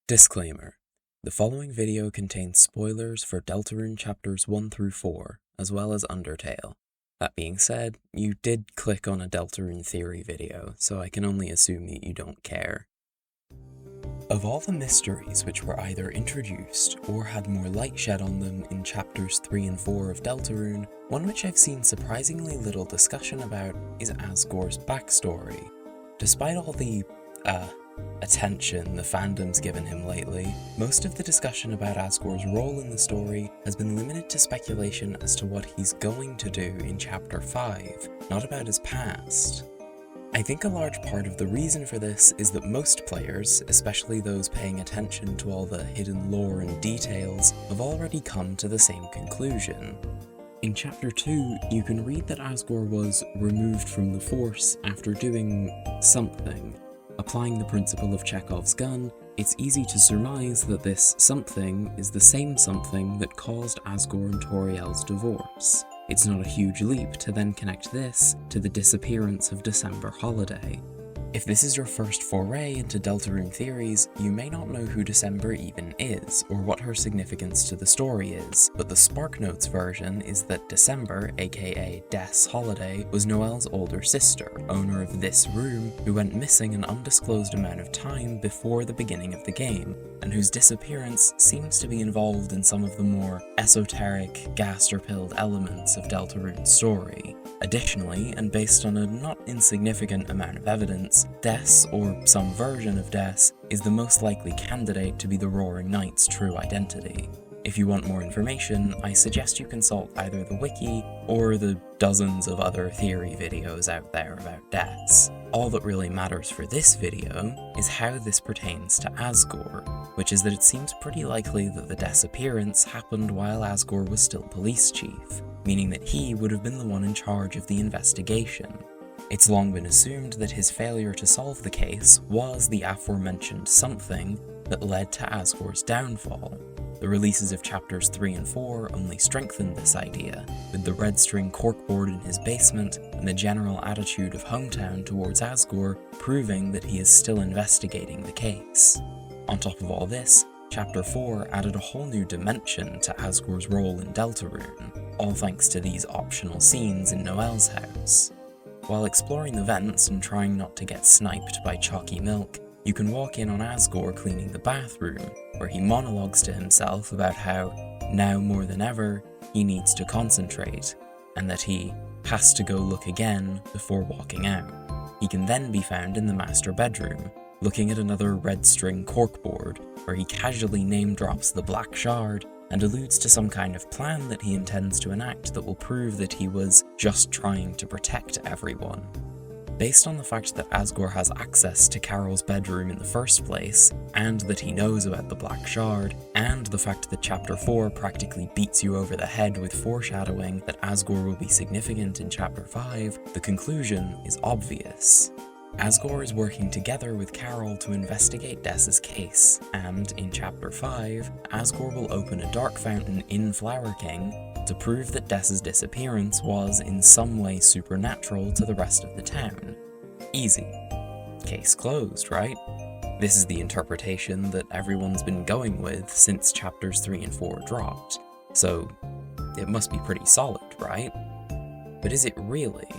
Disclaimer: the following video contains spoilers for Deltarune chapters 1 through 4, as well as Undertale. That being said, you did click on a Deltarune Theory video, so I can only assume that you don't care. Of all the mysteries which were either introduced or had more light shed on them in chapters 3 and 4 of Deltarune, one which I've seen surprisingly little discussion about is Asgore's backstory. Despite all the, attention the fandom's given him lately, most of the discussion about Asgore's role in the story has been limited to speculation as to what he's going to do in Chapter 5, not about his past. I think a large part of the reason for this is that most players, especially those paying attention to all the hidden lore and details, have already come to the same conclusion. In Chapter 2, you can read that Asgore was removed from the Force after doing something. Applying the principle of Chekhov's gun, it's easy to surmise that this something is the same something that caused Asgore and Toriel's divorce. It's not a huge leap to then connect this to the disappearance of December Holiday. If this is your first foray into Deltarune theories, you may not know who December even is, or what her significance to the story is, but the SparkNotes version is that December, aka Des Holiday, was Noelle's older sister, owner of this room, who went missing an undisclosed amount of time before the beginning of the game, and whose disappearance seems to be involved in some of the more esoteric, gaster-pilled elements of Deltarune's story. Additionally, and based on a not insignificant amount of evidence, Des, or some version of Des, is the most likely candidate to be the Roaring Knight's true identity. If you want more information, I suggest you consult either the wiki or the dozens of other theory videos out there about Des. All that really matters for this video is how this pertains to Asgore, which is that it seems pretty likely that the disappearance happened while Asgore was still police chief, meaning that he would have been the one in charge of the investigation. It's long been assumed that his failure to solve the case was the aforementioned something that led to Asgore's downfall. The releases of chapters 3 and 4 only strengthened this idea, with the red string corkboard in his basement and the general attitude of Hometown towards Asgore proving that he is still investigating the case. On top of all this, Chapter 4 added a whole new dimension to Asgore's role in Deltarune, all thanks to these optional scenes in Noelle's house. While exploring the vents and trying not to get sniped by chalky milk, you can walk in on Asgore cleaning the bathroom, where he monologues to himself about how, now more than ever, he needs to concentrate, and that he has to go look again before walking out. He can then be found in the master bedroom, looking at another red string corkboard, where he casually name-drops the Black Shard and alludes to some kind of plan that he intends to enact that will prove that he was just trying to protect everyone. Based on the fact that Asgore has access to Carol's bedroom in the first place, and that he knows about the Black Shard, and the fact that Chapter 4 practically beats you over the head with foreshadowing that Asgore will be significant in Chapter 5, the conclusion is obvious. Asgore is working together with Carol to investigate Des's case, and in Chapter 5, Asgore will open a dark fountain in Flower King to prove that Des's disappearance was in some way supernatural to the rest of the town. Easy. Case closed, right? This is the interpretation that everyone's been going with since chapters 3 and 4 dropped, so it must be pretty solid, right? But is it really?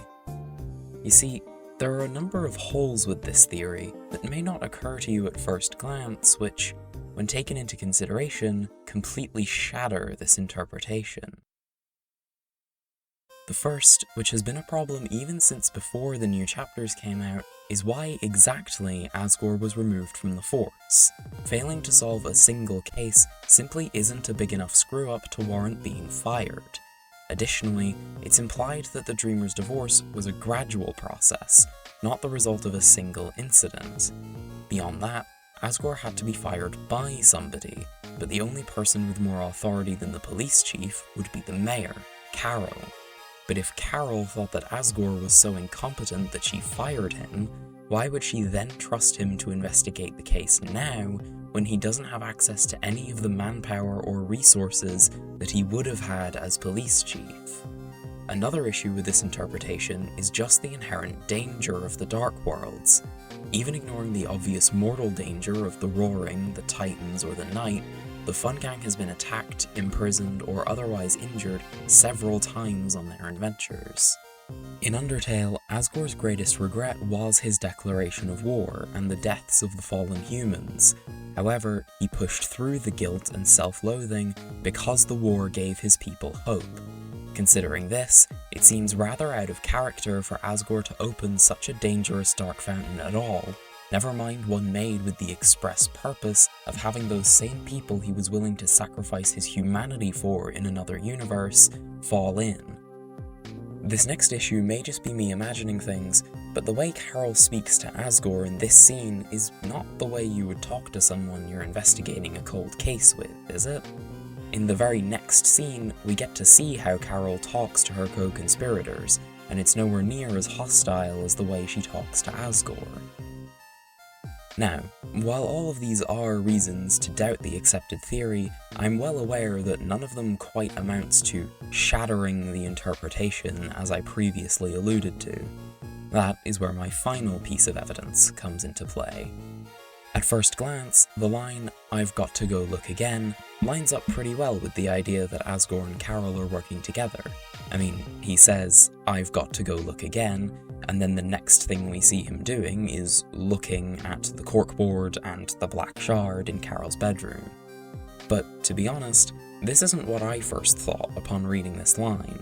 You see, there are a number of holes with this theory that may not occur to you at first glance, which, when taken into consideration, completely shatter this interpretation. The first, which has been a problem even since before the new chapters came out, is why exactly Asgore was removed from the Force. Failing to solve a single case simply isn't a big enough screw-up to warrant being fired. Additionally, it's implied that the Dreemurr's divorce was a gradual process, not the result of a single incident. Beyond that, Asgore had to be fired by somebody, but the only person with more authority than the police chief would be the mayor, Carol. But if Carol thought that Asgore was so incompetent that she fired him, why would she then trust him to investigate the case now, when he doesn't have access to any of the manpower or resources that he would have had as police chief? Another issue with this interpretation is just the inherent danger of the Dark Worlds. Even ignoring the obvious mortal danger of the Roaring, the Titans, or the Night, the Fun Gang has been attacked, imprisoned, or otherwise injured several times on their adventures. In Undertale, Asgore's greatest regret was his declaration of war and the deaths of the fallen humans. However, he pushed through the guilt and self-loathing because the war gave his people hope. Considering this, it seems rather out of character for Asgore to open such a dangerous dark fountain at all, never mind one made with the express purpose of having those same people he was willing to sacrifice his humanity for in another universe fall in. This next issue may just be me imagining things, but the way Carol speaks to Asgore in this scene is not the way you would talk to someone you're investigating a cold case with, is it? In the very next scene, we get to see how Carol talks to her co-conspirators, and it's nowhere near as hostile as the way she talks to Asgore. Now, while all of these are reasons to doubt the accepted theory, I'm well aware that none of them quite amounts to shattering the interpretation as I previously alluded to. That is where my final piece of evidence comes into play. At first glance, the line, "I've got to go look again," lines up pretty well with the idea that Asgore and Carol are working together. I mean, he says, "I've got to go look again," and then the next thing we see him doing is looking at the corkboard and the black shard in Carol's bedroom. But to be honest, this isn't what I first thought upon reading this line.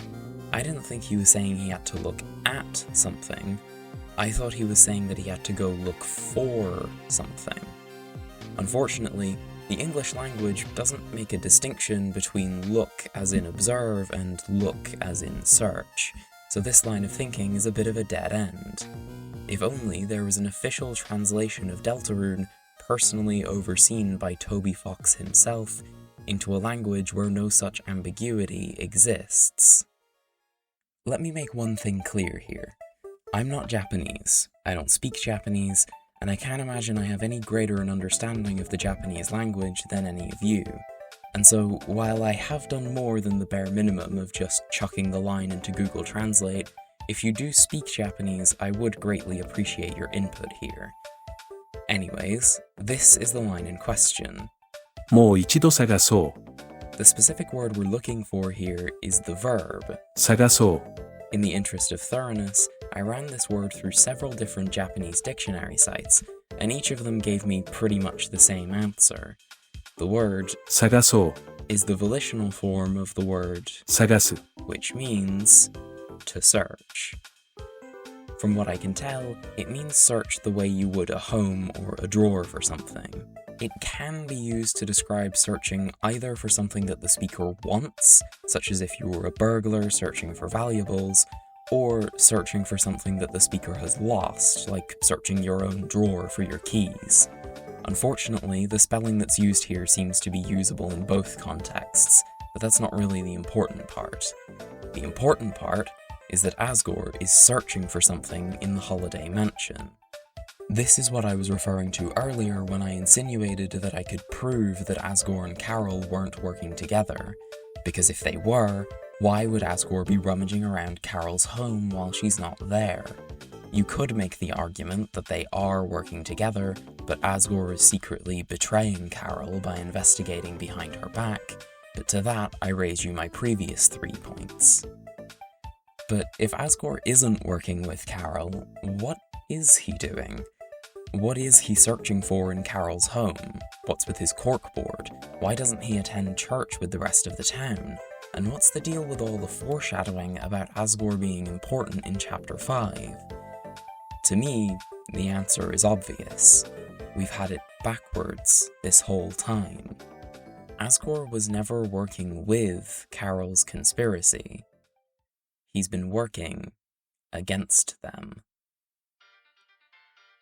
I didn't think he was saying he had to look at something. I thought he was saying that he had to go look for something. Unfortunately, the English language doesn't make a distinction between look as in observe and look as in search, so this line of thinking is a bit of a dead end. If only there was an official translation of Deltarune, personally overseen by Toby Fox himself, into a language where no such ambiguity exists. Let me make one thing clear here. I'm not Japanese, I don't speak Japanese, and I can't imagine I have any greater an understanding of the Japanese language than any of you. And so, while I have done more than the bare minimum of just chucking the line into Google Translate, if you do speak Japanese, I would greatly appreciate your input here. Anyways, this is the line in question. もう一度探そう The specific word we're looking for here is the verb. 探そう In the interest of thoroughness, I ran this word through several different Japanese dictionary sites, and each of them gave me pretty much the same answer. The word 探そう is the volitional form of the word 探す which means to search. From what I can tell, it means search the way you would a home or a drawer for something. It can be used to describe searching either for something that the speaker wants, such as if you were a burglar searching for valuables, or searching for something that the speaker has lost, like searching your own drawer for your keys. Unfortunately, the spelling that's used here seems to be usable in both contexts, but that's not really the important part. The important part is that Asgore is searching for something in the Holiday Mansion. This is what I was referring to earlier when I insinuated that I could prove that Asgore and Carol weren't working together, because if they were, why would Asgore be rummaging around Carol's home while she's not there? You could make the argument that they are working together, but Asgore is secretly betraying Carol by investigating behind her back, but to that I raise you my previous 3 points. But if Asgore isn't working with Carol, what is he doing? What is he searching for in Carol's home? What's with his corkboard? Why doesn't he attend church with the rest of the town? And what's the deal with all the foreshadowing about Asgore being important in Chapter 5? To me, the answer is obvious. We've had it backwards this whole time. Asgore was never working with Carol's conspiracy. He's been working against them.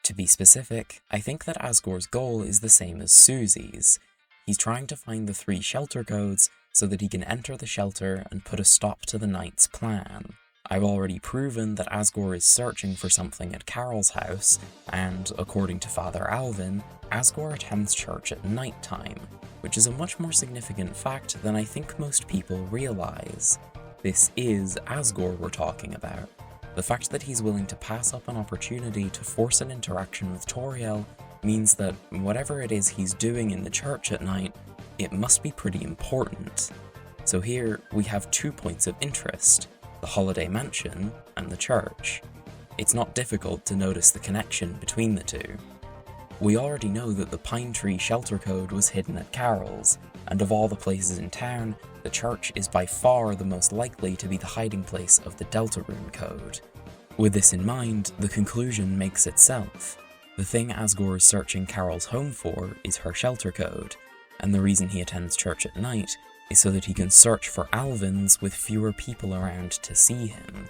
To be specific, I think that Asgore's goal is the same as Susie's. He's trying to find the 3 shelter codes so that he can enter the shelter and put a stop to the Knight's plan. I've already proven that Asgore is searching for something at Carol's house, and according to Father Alvin, Asgore attends church at night time, which is a much more significant fact than I think most people realize. This is Asgore we're talking about. The fact that he's willing to pass up an opportunity to force an interaction with Toriel means that whatever it is he's doing in the church at night, it must be pretty important. So here we have 2 points of interest, the Holiday Mansion and the church. It's not difficult to notice the connection between the two. We already know that the Pine Tree shelter code was hidden at Carol's, and of all the places in town, the church is by far the most likely to be the hiding place of the Deltarune code. With this in mind, the conclusion makes itself. The thing Asgore is searching Carol's home for is her shelter code, and the reason he attends church at night is so that he can search for Alvins with fewer people around to see him.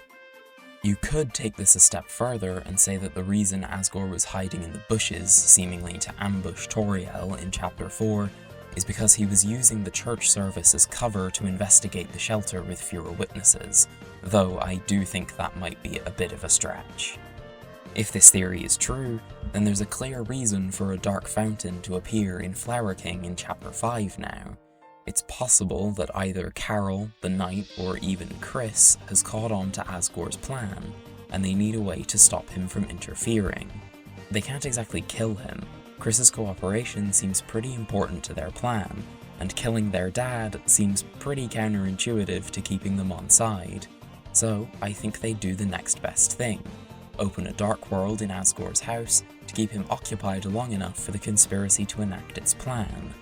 You could take this a step further and say that the reason Asgore was hiding in the bushes, seemingly to ambush Toriel in Chapter 4, is because he was using the church service as cover to investigate the shelter with fewer witnesses, though I do think that might be a bit of a stretch. If this theory is true, then there's a clear reason for a dark fountain to appear in Flower King in Chapter 5 now. It's possible that either Carol, the Knight, or even Chris has caught on to Asgore's plan, and they need a way to stop him from interfering. They can't exactly kill him. Chris's cooperation seems pretty important to their plan, and killing their dad seems pretty counterintuitive to keeping them on side. So I think they do the next best thing. Open a dark world in Asgore's house to keep him occupied long enough for the conspiracy to enact its plan.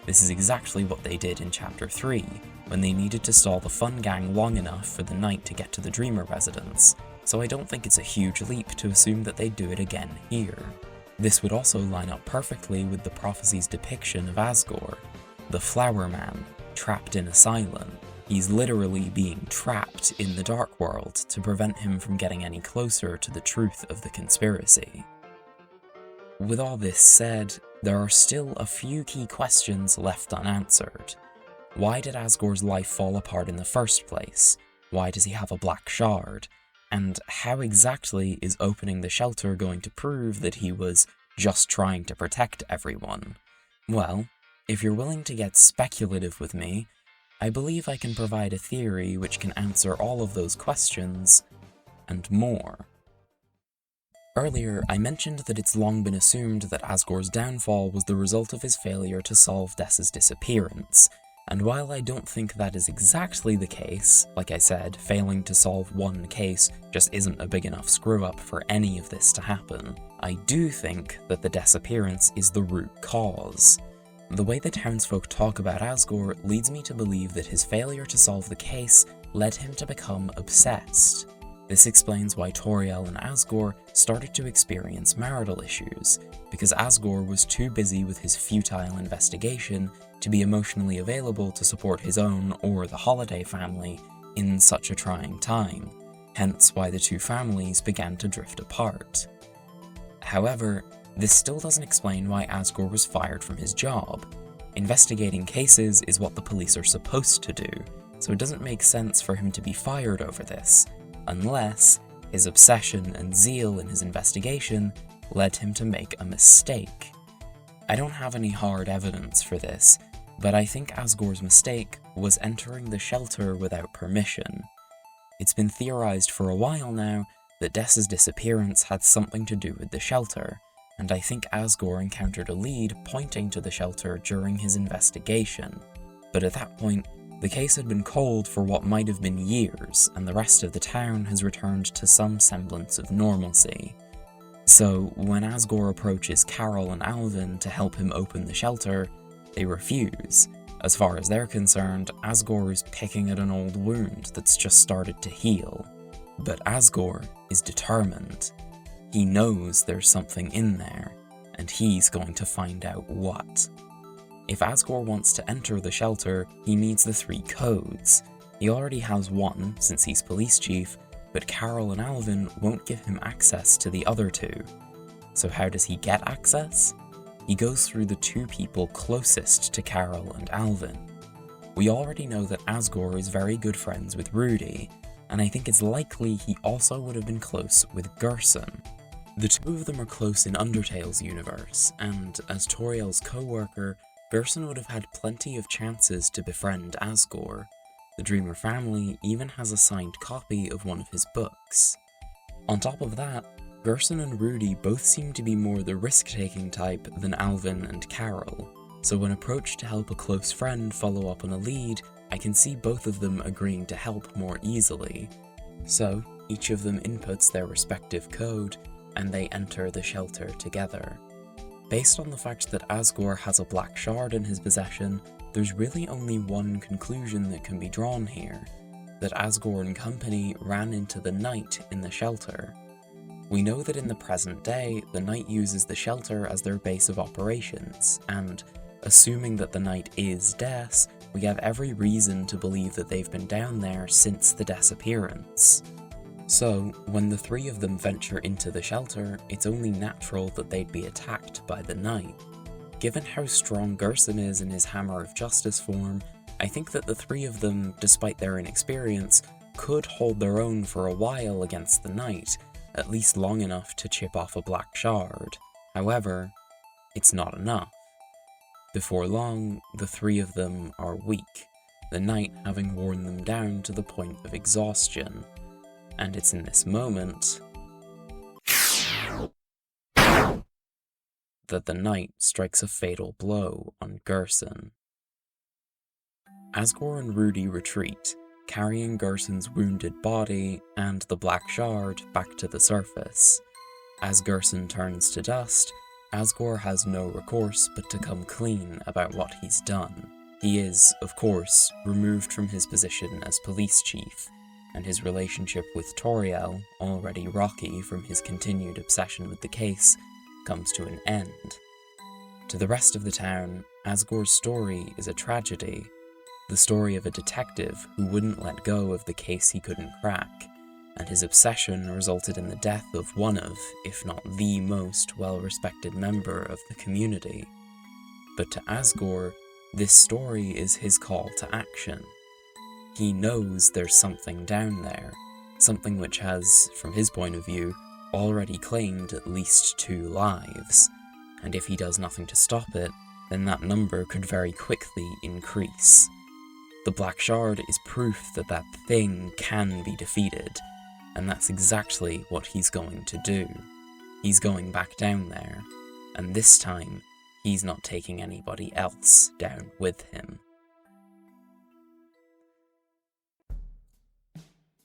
This is exactly what they did in Chapter 3, when they needed to stall the Fun Gang long enough for the Knight to get to the Dreemurr residence, so I don't think it's a huge leap to assume that they'd do it again here. This would also line up perfectly with the prophecy's depiction of Asgore, the Flower Man, trapped in a Asylum. He's literally being trapped in the Dark World to prevent him from getting any closer to the truth of the conspiracy. With all this said, there are still a few key questions left unanswered. Why did Asgore's life fall apart in the first place? Why does he have a black shard? And how exactly is opening the shelter going to prove that he was just trying to protect everyone? Well, if you're willing to get speculative with me, I believe I can provide a theory which can answer all of those questions, and more. Earlier, I mentioned that it's long been assumed that Asgore's downfall was the result of his failure to solve Dessa's disappearance, and while I don't think that is exactly the case, like I said, failing to solve one case just isn't a big enough screw-up for any of this to happen, I do think that the disappearance is the root cause. The way the townsfolk talk about Asgore leads me to believe that his failure to solve the case led him to become obsessed. This explains why Toriel and Asgore started to experience marital issues, because Asgore was too busy with his futile investigation to be emotionally available to support his own or the Holiday family in such a trying time, hence why the two families began to drift apart. However, this still doesn't explain why Asgore was fired from his job. Investigating cases is what the police are supposed to do, so it doesn't make sense for him to be fired over this, unless his obsession and zeal in his investigation led him to make a mistake. I don't have any hard evidence for this, but I think Asgore's mistake was entering the shelter without permission. It's been theorized for a while now that Dessa's disappearance had something to do with the shelter, and I think Asgore encountered a lead pointing to the shelter during his investigation. But at that point, the case had been cold for what might have been years, and the rest of the town has returned to some semblance of normalcy. So, when Asgore approaches Carol and Alvin to help him open the shelter, they refuse. As far as they're concerned, Asgore is picking at an old wound that's just started to heal. But Asgore is determined. He knows there's something in there, and he's going to find out what. If Asgore wants to enter the shelter, he needs the 3 codes. He already has one, since he's police chief, but Carol and Alvin won't give him access to the other 2. So how does he get access? He goes through the 2 people closest to Carol and Alvin. We already know that Asgore is very good friends with Rudy, and I think it's likely he also would have been close with Gerson. The 2 of them are close in Undertale's universe, and as Toriel's co-worker, Gerson would have had plenty of chances to befriend Asgore. The Dreemurr family even has a signed copy of one of his books. On top of that, Gerson and Rudy both seem to be more the risk-taking type than Alvin and Carol, so when approached to help a close friend follow up on a lead, I can see both of them agreeing to help more easily. So, each of them inputs their respective code, and they enter the shelter together. Based on the fact that Asgore has a black shard in his possession, there's really only one conclusion that can be drawn here, that Asgore and company ran into the Knight in the shelter. We know that in the present day, the Knight uses the shelter as their base of operations, and, assuming that the Knight is Des, we have every reason to believe that they've been down there since the disappearance. So, when the three of them venture into the shelter, it's only natural that they'd be attacked by the Knight. Given how strong Gerson is in his Hammer of Justice form, I think that the three of them, despite their inexperience, could hold their own for a while against the Knight, at least long enough to chip off a black shard. However, it's not enough. Before long, the three of them are weak, the Knight having worn them down to the point of exhaustion. And it's in this moment that the Knight strikes a fatal blow on Gerson. Asgore and Rudy retreat, carrying Gerson's wounded body and the black shard back to the surface. As Gerson turns to dust, Asgore has no recourse but to come clean about what he's done. He is, of course, removed from his position as police chief, and his relationship with Toriel, already rocky from his continued obsession with the case, comes to an end. To the rest of the town, Asgore's story is a tragedy, the story of a detective who wouldn't let go of the case he couldn't crack, and his obsession resulted in the death of one of, if not the most well-respected member of the community. But to Asgore, this story is his call to action. He knows there's something down there, something which has, from his point of view, already claimed at least 2 lives, and if he does nothing to stop it, then that number could very quickly increase. The Black Shard is proof that that thing can be defeated, and that's exactly what he's going to do. He's going back down there, and this time, he's not taking anybody else down with him.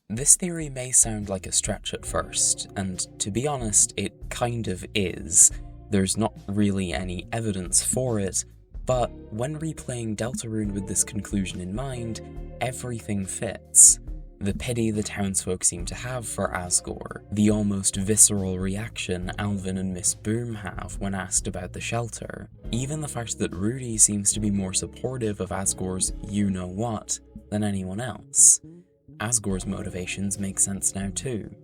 This theory may sound like a stretch at first, and to be honest, it kind of is. There's not really any evidence for it, but when replaying Deltarune with this conclusion in mind, everything fits. The pity the townsfolk seem to have for Asgore, the almost visceral reaction Alvin and Miss Boom have when asked about the shelter, even the fact that Rudy seems to be more supportive of Asgore's you-know-what than anyone else. Asgore's motivations make sense now too.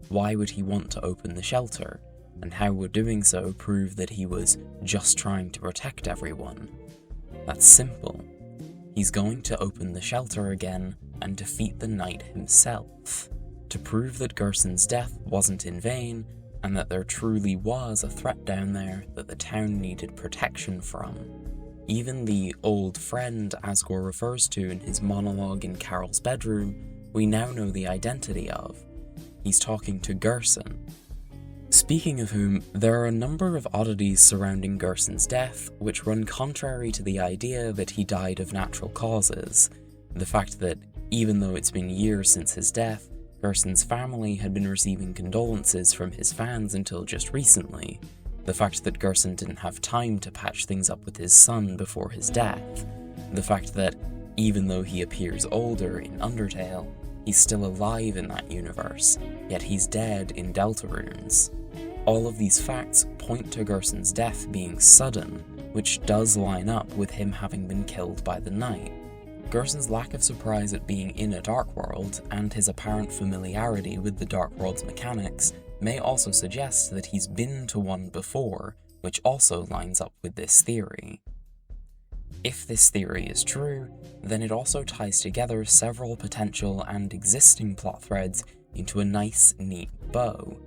Why would he want to open the shelter? And how would doing so prove that he was just trying to protect everyone? That's simple. He's going to open the shelter again and defeat the Knight himself, to prove that Gerson's death wasn't in vain, and that there truly was a threat down there that the town needed protection from. Even the old friend Asgore refers to in his monologue in Carol's bedroom, we now know the identity of. He's talking to Gerson. Speaking of whom, there are a number of oddities surrounding Gerson's death which run contrary to the idea that he died of natural causes. The fact that, even though it's been years since his death, Gerson's family had been receiving condolences from his fans until just recently. The fact that Gerson didn't have time to patch things up with his son before his death. The fact that, even though he appears older in Undertale, he's still alive in that universe, yet he's dead in Deltarune's. All of these facts point to Gerson's death being sudden, which does line up with him having been killed by the Knight. Gerson's lack of surprise at being in a Dark World, and his apparent familiarity with the Dark World's mechanics, may also suggest that he's been to one before, which also lines up with this theory. If this theory is true, then it also ties together several potential and existing plot threads into a nice, neat bow.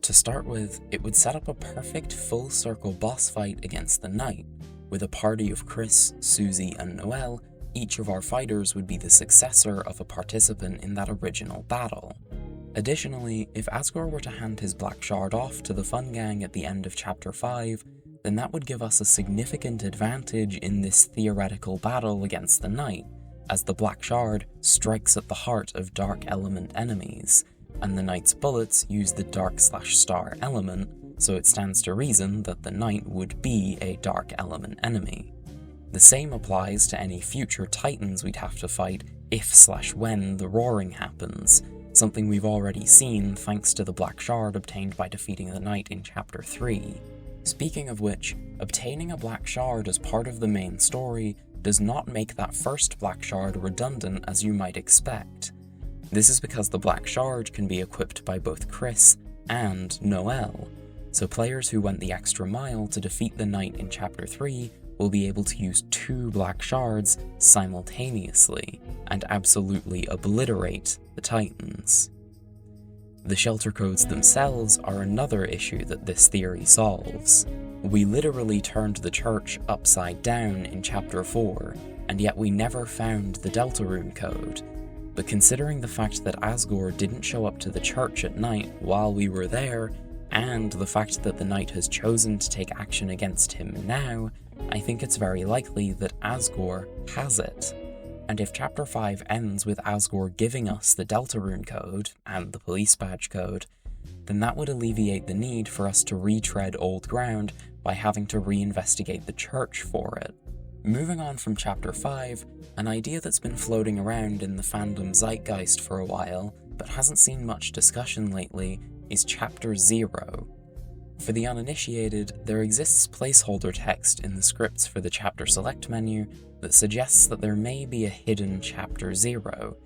To start with, it would set up a perfect full-circle boss fight against the Knight, with a party of Chris, Susie, and Noelle each of our fighters would be the successor of a participant in that original battle. Additionally, if Asgore were to hand his Black Shard off to the Fun Gang at the end of Chapter 5, then that would give us a significant advantage in this theoretical battle against the Knight, as the Black Shard strikes at the heart of Dark Element enemies, and the Knight's bullets use the Dark/Star element, so it stands to reason that the Knight would be a Dark Element enemy. The same applies to any future Titans we'd have to fight if/when the Roaring happens, something we've already seen thanks to the Black Shard obtained by defeating the Knight in Chapter 3. Speaking of which, obtaining a Black Shard as part of the main story does not make that first Black Shard redundant as you might expect. This is because the Black Shard can be equipped by both Chris and Noelle, so players who went the extra mile to defeat the Knight in Chapter 3 will be able to use 2 Black Shards simultaneously, and absolutely obliterate the Titans. The shelter codes themselves are another issue that this theory solves. We literally turned the church upside down in Chapter 4, and yet we never found the Deltarune code. But considering the fact that Asgore didn't show up to the church at night while we were there, and the fact that the Knight has chosen to take action against him now, I think it's very likely that Asgore has it. And if Chapter 5 ends with Asgore giving us the Deltarune code, and the police badge code, then that would alleviate the need for us to retread old ground by having to reinvestigate the church for it. Moving on from Chapter 5, an idea that's been floating around in the fandom zeitgeist for a while, but hasn't seen much discussion lately, is Chapter 0. For the uninitiated, there exists placeholder text in the scripts for the Chapter Select menu that suggests that there may be a hidden Chapter 0.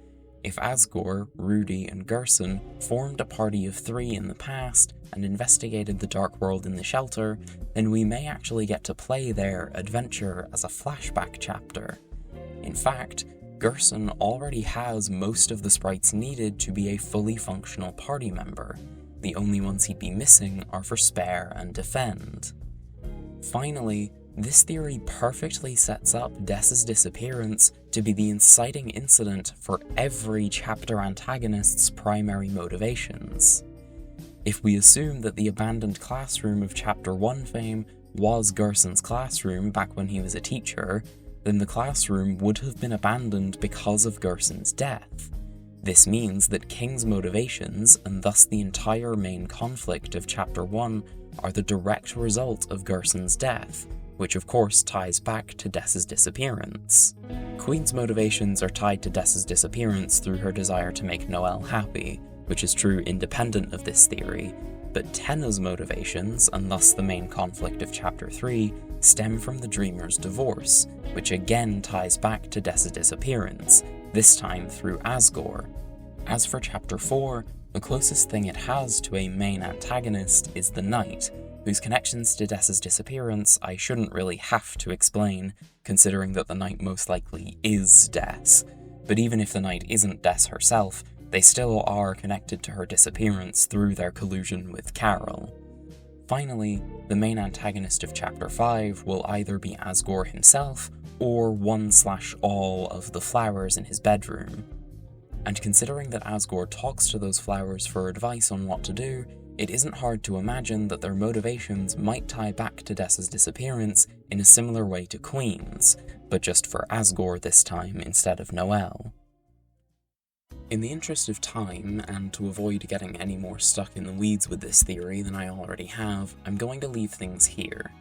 If Asgore, Rudy, and Gerson formed a party of 3 in the past and investigated the Dark World in the Shelter, then we may actually get to play their adventure as a flashback chapter. In fact, Gerson already has most of the sprites needed to be a fully functional party member. The only ones he'd be missing are for Spare and Defend. Finally, this theory perfectly sets up Dess's disappearance to be the inciting incident for every chapter antagonist's primary motivations. If we assume that the abandoned classroom of Chapter 1 fame was Gerson's classroom back when he was a teacher, then the classroom would have been abandoned because of Gerson's death. This means that King's motivations, and thus the entire main conflict of Chapter 1, are the direct result of Gerson's death, which of course ties back to Dess's disappearance. Queen's motivations are tied to Dess's disappearance through her desire to make Noelle happy, which is true independent of this theory, but Tenna's motivations, and thus the main conflict of Chapter 3, stem from the Dreemurr's divorce, which again ties back to Dess's disappearance, this time through Asgore. As for Chapter 4, the closest thing it has to a main antagonist is the Knight, whose connections to Dess's disappearance I shouldn't really have to explain, considering that the Knight most likely is Dess. But even if the Knight isn't Dess herself, they still are connected to her disappearance through their collusion with Carol. Finally, the main antagonist of Chapter 5 will either be Asgore himself, or 1/all of the flowers in his bedroom. And considering that Asgore talks to those flowers for advice on what to do, it isn't hard to imagine that their motivations might tie back to Dess's disappearance in a similar way to Queen's, but just for Asgore this time instead of Noelle. In the interest of time, and to avoid getting any more stuck in the weeds with this theory than I already have, I'm going to leave things here.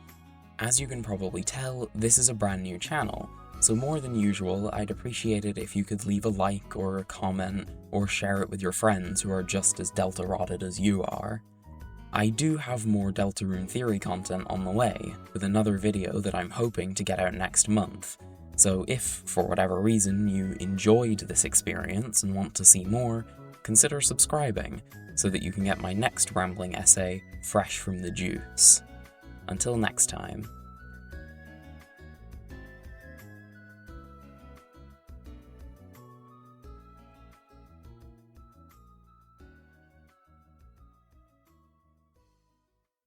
As you can probably tell, this is a brand new channel, so more than usual, I'd appreciate it if you could leave a like or a comment, or share it with your friends who are just as Delta-rotted as you are. I do have more Deltarune Theory content on the way, with another video that I'm hoping to get out next month, so if, for whatever reason, you enjoyed this experience and want to see more, consider subscribing, so that you can get my next rambling essay fresh from the juice. Until next time.